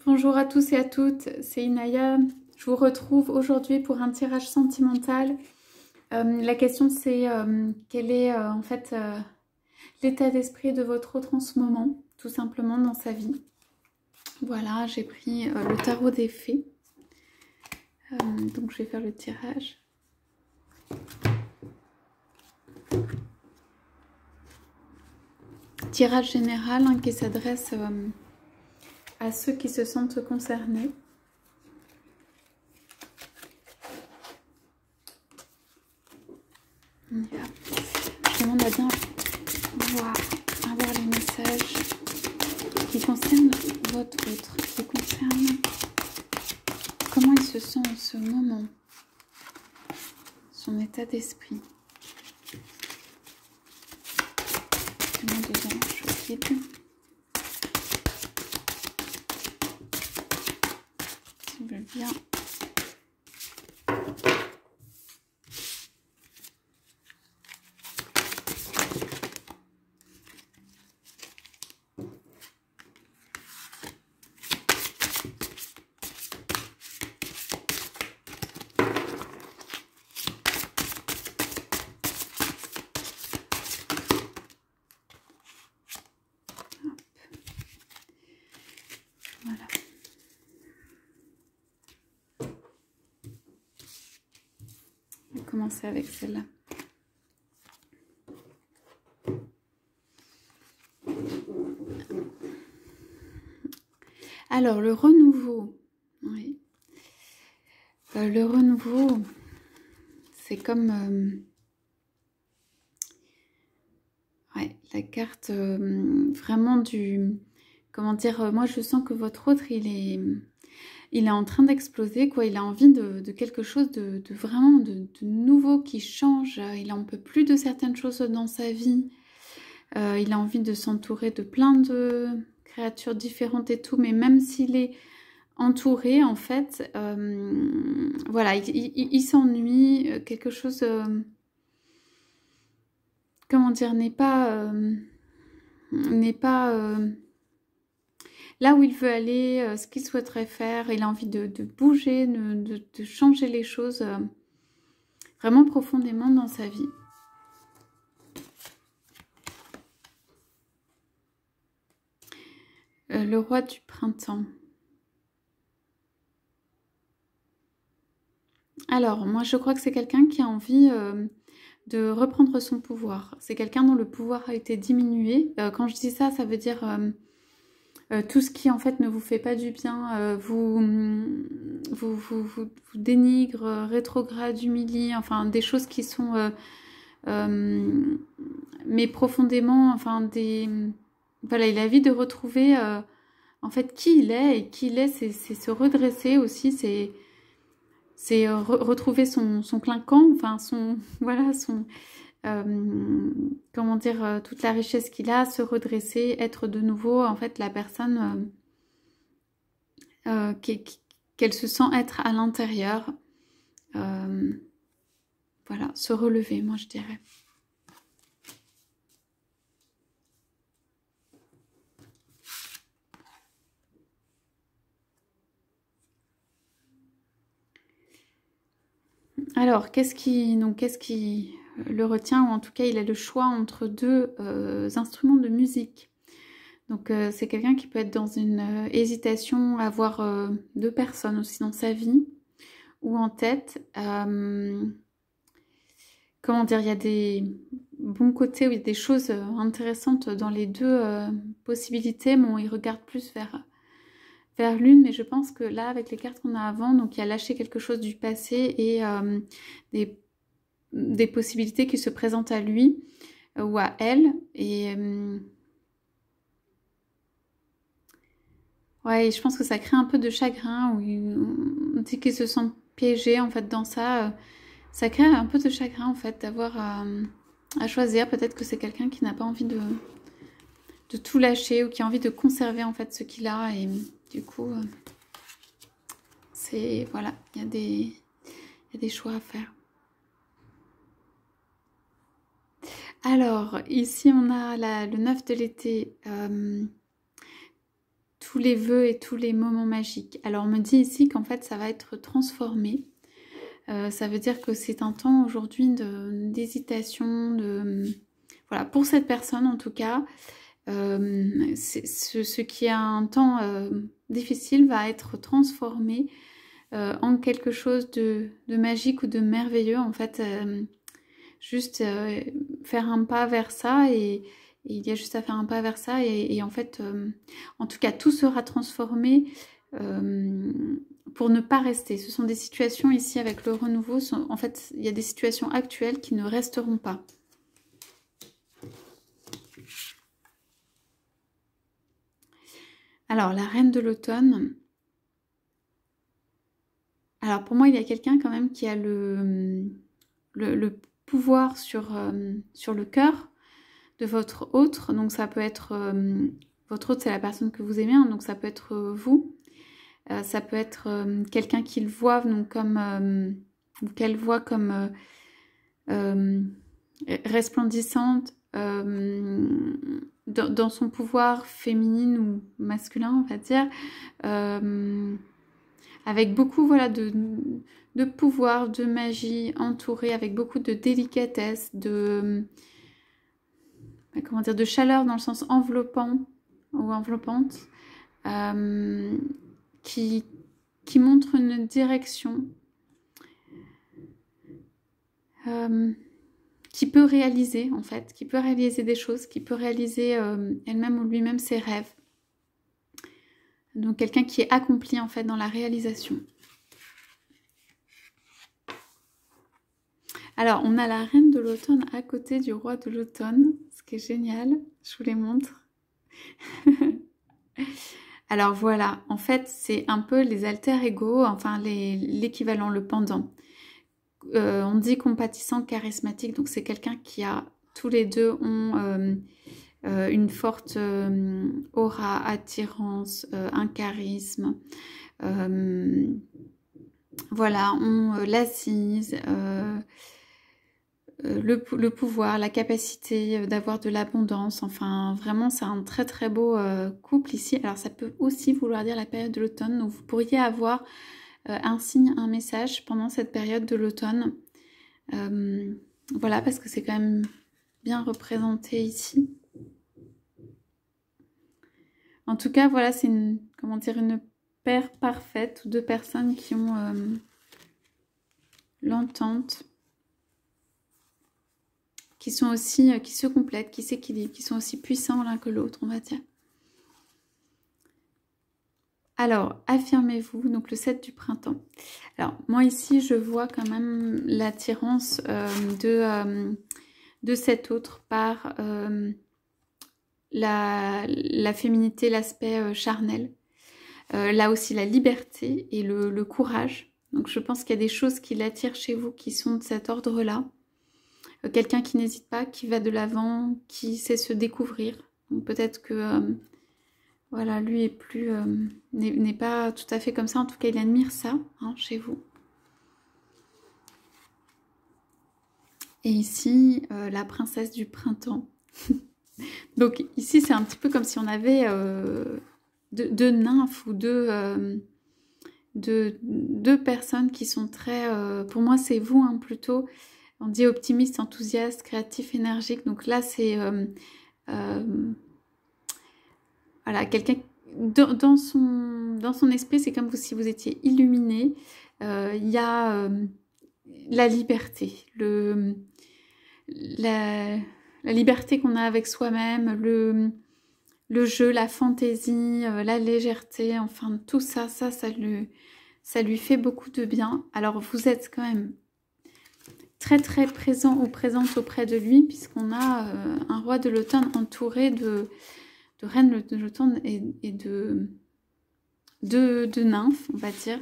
Bonjour à tous et à toutes, c'est Inaya. Je vous retrouve aujourd'hui pour un tirage sentimental. La question c'est quel est en fait l'état d'esprit de votre autre en ce moment, tout simplement dans sa vie. Voilà, j'ai pris le tarot des fées. Donc je vais faire le tirage. Tirage général hein, qui s'adresse à ceux qui se sentent concernés. Voilà. Je demande à bien avoir les messages qui concernent votre autre, qui concernent comment il se sent en ce moment, son état d'esprit. Je demande aux anges guides. S'ils veulent bien. Voilà. On va commencer avec celle-là. Alors, le renouveau. Oui. Le renouveau, c'est comme... ouais, la carte vraiment du... Comment dire, moi je sens que votre autre, il est en train d'exploser, quoi. Il a envie de quelque chose de vraiment de nouveau qui change. Il n'en peut plus de certaines choses dans sa vie. Il a envie de s'entourer de plein de créatures différentes et tout. Mais même s'il est entouré, en fait, voilà, il s'ennuie. Quelque chose, comment dire, n'est pas là où il veut aller, ce qu'il souhaiterait faire. Il a envie de bouger, de changer les choses vraiment profondément dans sa vie. Le roi du printemps. Alors, moi je crois que c'est quelqu'un qui a envie de reprendre son pouvoir. C'est quelqu'un dont le pouvoir a été diminué. Quand je dis ça, ça veut dire... tout ce qui en fait ne vous fait pas du bien, vous dénigre, rétrograde, humilie, enfin des choses qui sont mais profondément, enfin des... Voilà, il a envie de retrouver en fait qui il est, et qui il est, c'est se redresser aussi, c'est retrouver son clinquant, enfin son... Voilà, son... comment dire, toute la richesse qu'il a, se redresser, être de nouveau en fait la personne qu'elle se sent être à l'intérieur. Voilà, se relever, moi je dirais. Alors, qu'est-ce qui le retient, ou en tout cas il a le choix entre deux instruments de musique. Donc c'est quelqu'un qui peut être dans une hésitation à avoir deux personnes aussi dans sa vie ou en tête. Comment dire, il y a des bons côtés, oui, des choses intéressantes dans les deux possibilités. Bon, il regarde plus vers l'une, mais je pense que là, avec les cartes qu'on a avant, donc il y a lâché quelque chose du passé et des possibilités qui se présentent à lui ou à elle. Et ouais, je pense que ça crée un peu de chagrin, où on dit qu'ils se sentent piégés en fait dans ça. Ça crée un peu de chagrin en fait d'avoir à choisir. Peut-être que c'est quelqu'un qui n'a pas envie de tout lâcher, ou qui a envie de conserver en fait ce qu'il a, et du coup c'est voilà, il y a des choix à faire. Alors ici on a le 9 de l'été, tous les vœux et tous les moments magiques. Alors on me dit ici qu'en fait ça va être transformé. Ça veut dire que c'est un temps aujourd'hui d'hésitation, voilà, pour cette personne en tout cas, ce qui est un temps difficile va être transformé en quelque chose de magique ou de merveilleux. En fait, juste faire un pas vers ça et il y a juste à faire un pas vers ça et en fait, en tout cas, tout sera transformé pour ne pas rester. Ce sont des situations ici avec le renouveau. En fait, il y a des situations actuelles qui ne resteront pas. Alors, la reine de l'automne. Alors, pour moi, il y a quelqu'un quand même qui a le pouvoir sur le cœur de votre autre. Donc, ça peut être... votre autre, c'est la personne que vous aimez. Hein, donc, ça peut être vous. Ça peut être quelqu'un qui le voit donc comme... ou qu'elle voit comme resplendissante dans son pouvoir féminine ou masculin, on va dire, avec beaucoup voilà, de pouvoir, de magie, entourée, avec beaucoup de délicatesse, comment dire, de chaleur dans le sens enveloppant ou enveloppante, qui montre une direction, qui peut réaliser en fait, qui peut réaliser des choses, qui peut réaliser elle-même ou lui-même ses rêves. Donc quelqu'un qui est accompli en fait dans la réalisation. Alors on a la reine de l'automne à côté du roi de l'automne, ce qui est génial, je vous les montre. Alors voilà, en fait c'est un peu les alter ego, enfin l'équivalent, le pendant. On dit compatissant, charismatique, donc c'est quelqu'un qui a, tous les deux ont une forte aura, attirance, un charisme, voilà, ont l'assise, le pouvoir, la capacité d'avoir de l'abondance, enfin vraiment c'est un très très beau couple ici. Alors ça peut aussi vouloir dire la période de l'automne, donc vous pourriez avoir un signe, un message pendant cette période de l'automne. Voilà, parce que c'est quand même bien représenté ici. En tout cas, voilà, c'est une, comment dire, une paire parfaite, ou deux personnes qui ont l'entente, qui sont aussi, qui se complètent, qui s'équilibrent, qui sont aussi puissants l'un que l'autre, on va dire. Alors, affirmez-vous, donc le 7 du printemps. Alors, moi ici, je vois quand même l'attirance de cet autre par la féminité, l'aspect charnel. Là aussi, la liberté et le courage. Donc, je pense qu'il y a des choses qui l'attirent chez vous qui sont de cet ordre-là. Quelqu'un qui n'hésite pas, qui va de l'avant, qui sait se découvrir. Donc, peut-être que... voilà, lui est plus n'est pas tout à fait comme ça. En tout cas, il admire ça hein, chez vous. Et ici, la princesse du printemps. Donc ici, c'est un petit peu comme si on avait deux nymphes ou deux personnes qui sont très... pour moi, c'est vous hein, plutôt. On dit optimiste, enthousiaste, créatif, énergique. Donc là, c'est... voilà, quelqu'un dans son esprit, c'est comme si vous étiez illuminé. Il y a la liberté, la liberté qu'on a avec soi-même, le jeu, la fantaisie, la légèreté, enfin tout ça, ça lui fait beaucoup de bien. Alors vous êtes quand même très très présent ou présente auprès de lui, puisqu'on a un roi de l'automne entouré de reines de l'automne et de nymphes, on va dire.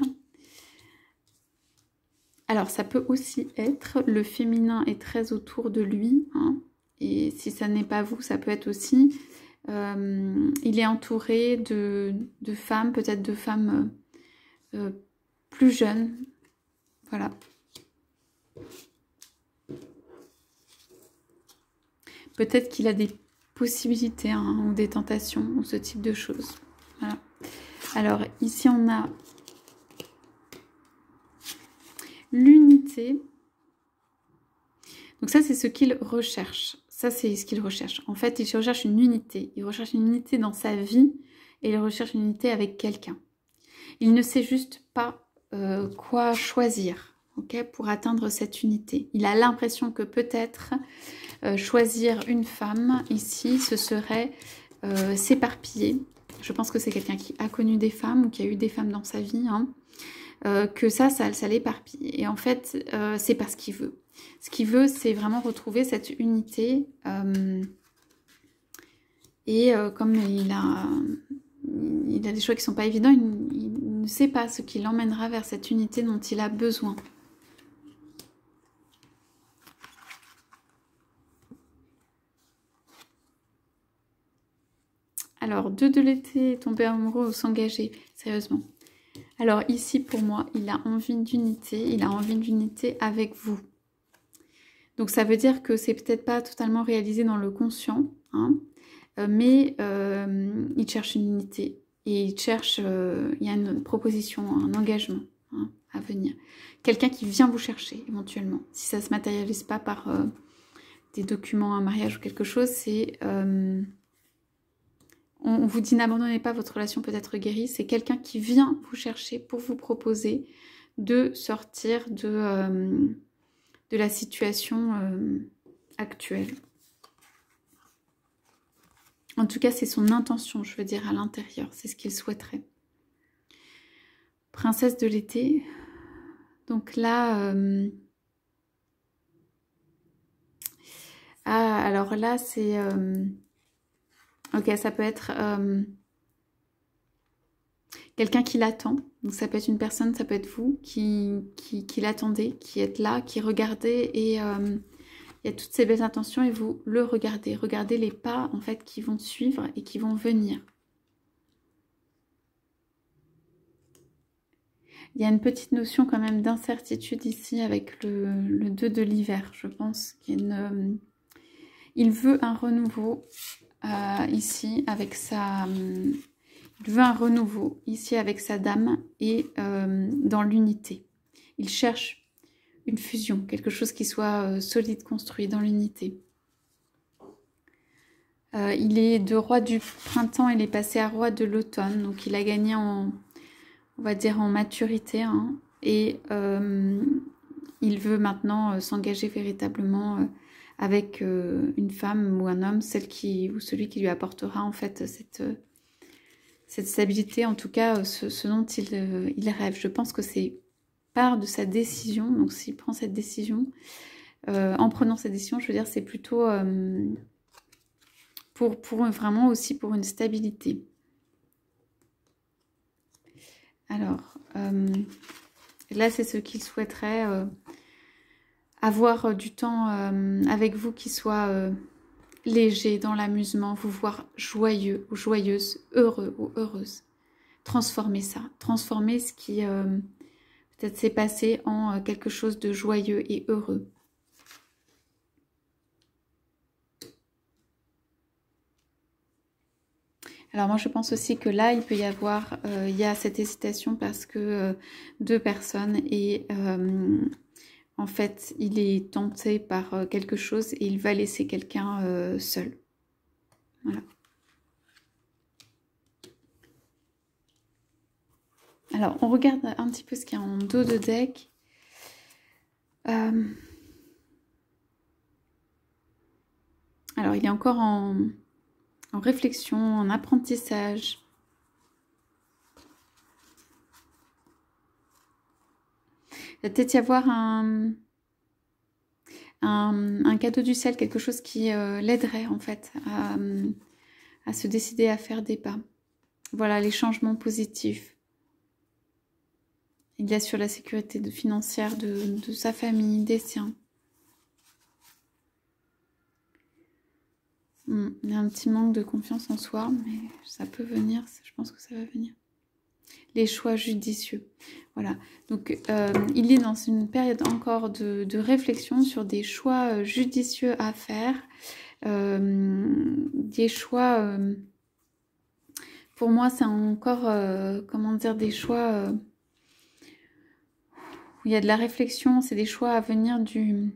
Alors, ça peut aussi être le féminin est très autour de lui. Hein, et si ça n'est pas vous, ça peut être aussi... il est entouré de femmes, peut-être de femmes plus jeunes. Voilà. Peut-être qu'il a des possibilités hein, ou des tentations ou ce type de choses. Voilà. Alors, ici, on a l'unité. Donc ça, c'est ce qu'il recherche. Ça, c'est ce qu'il recherche. En fait, il recherche une unité. Il recherche une unité dans sa vie et il recherche une unité avec quelqu'un. Il ne sait juste pas quoi choisir, okay, pour atteindre cette unité. Il a l'impression que peut-être choisir une femme, ici, ce serait s'éparpiller. Je pense que c'est quelqu'un qui a connu des femmes ou qui a eu des femmes dans sa vie, hein, que ça l'éparpille. Et en fait, c'est pas ce qu'il veut. Ce qu'il veut, c'est vraiment retrouver cette unité. Comme il a des choix qui sont pas évidents, il ne sait pas ce qui l'emmènera vers cette unité dont il a besoin. Alors, 2 de l'été, tomber amoureux ou s'engager, sérieusement. Alors ici, pour moi, il a envie d'unité, il a envie d'unité avec vous. Donc ça veut dire que c'est peut-être pas totalement réalisé dans le conscient, hein, mais il cherche une unité. Et il cherche, il y a une proposition, un engagement, hein, à venir. Quelqu'un qui vient vous chercher, éventuellement. Si ça ne se matérialise pas par des documents, un mariage ou quelque chose, c'est... on vous dit n'abandonnez pas, votre relation peut être guérie. C'est quelqu'un qui vient vous chercher pour vous proposer de sortir de la situation actuelle. En tout cas, c'est son intention, je veux dire, à l'intérieur. C'est ce qu'il souhaiterait. Princesse de l'été. Donc là... Ah, alors là, c'est... Ok, ça peut être quelqu'un qui l'attend. Donc ça peut être une personne, ça peut être vous qui l'attendez, qui êtes là, qui regardez et il y a toutes ces belles intentions et vous le regardez. Regardez les pas en fait qui vont suivre et qui vont venir. Il y a une petite notion quand même d'incertitude ici avec le 2 de l'hiver, je pense. Il veut un renouveau ici avec sa... il veut un renouveau ici avec sa dame et dans l'unité. Il cherche une fusion, quelque chose qui soit solide, construit dans l'unité. Il est de roi du printemps, il est passé à roi de l'automne, donc il a gagné en, on va dire, en maturité, hein, et il veut maintenant s'engager véritablement avec une femme ou un homme, ou celui qui lui apportera en fait cette stabilité, en tout cas ce dont il rêve. Je pense que c'est part de sa décision, donc s'il prend cette décision, en prenant cette décision, je veux dire, c'est plutôt pour vraiment aussi pour une stabilité. Alors, là c'est ce qu'il souhaiterait, avoir du temps avec vous qui soit léger dans l'amusement, vous voir joyeux ou joyeuse, heureux ou heureuse. Transformer ça, transformer ce qui peut-être s'est passé en quelque chose de joyeux et heureux. Alors moi je pense aussi que là il peut y avoir, il y a cette hésitation parce que 2 personnes et en fait il est tenté par quelque chose et il va laisser quelqu'un seul. Voilà. Alors on regarde un petit peu ce qu'il y a en dos de deck. Alors il est encore en réflexion, en apprentissage. Il va peut-être y avoir un cadeau du ciel, quelque chose qui l'aiderait en fait à se décider à faire des pas. Voilà les changements positifs. Il assure la sécurité financière de sa famille, des siens. Il y a un petit manque de confiance en soi, mais ça peut venir, je pense que ça va venir. Les choix judicieux. Voilà, donc il est dans une période encore de réflexion sur des choix judicieux à faire, des choix pour moi, c'est encore, comment dire, des choix où il y a de la réflexion, c'est des choix à venir du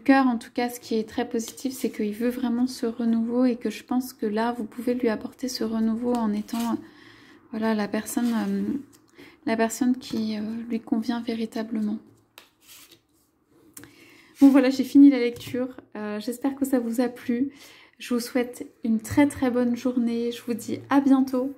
cœur. En tout cas, ce qui est très positif, c'est qu'il veut vraiment ce renouveau et que je pense que là, vous pouvez lui apporter ce renouveau en étant, voilà, la personne qui lui convient véritablement. Bon, voilà, j'ai fini la lecture. J'espère que ça vous a plu. Je vous souhaite une très très bonne journée. Je vous dis à bientôt.